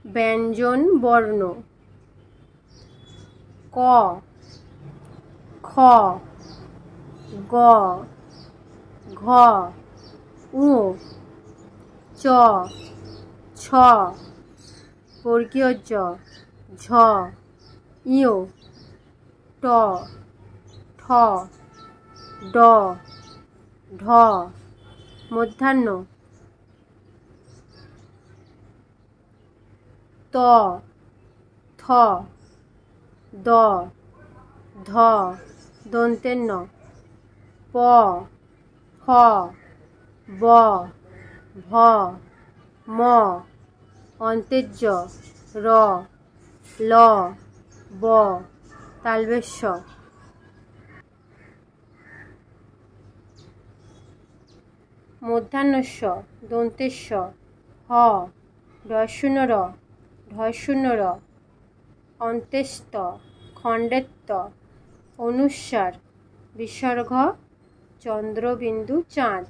ব্যঞ্জন বর্ণ ক খ গ ঘ উ চ ছ বর্গীয় জ ঝ ইয় ট ঠ ড ঢ মধ্যাহ্ন ত থ দ ধ দন্তের ন প ফ ব ভ ম অন্তের জ র ল ব তালবেশ শ মধ্যাহ্ন স দন্তের স হ ঢ র ঢ র অন্তেস্ত খণ্ডেত্ব অনুস্বার বিসর্গ চন্দ্রবিন্দু চাঁদ।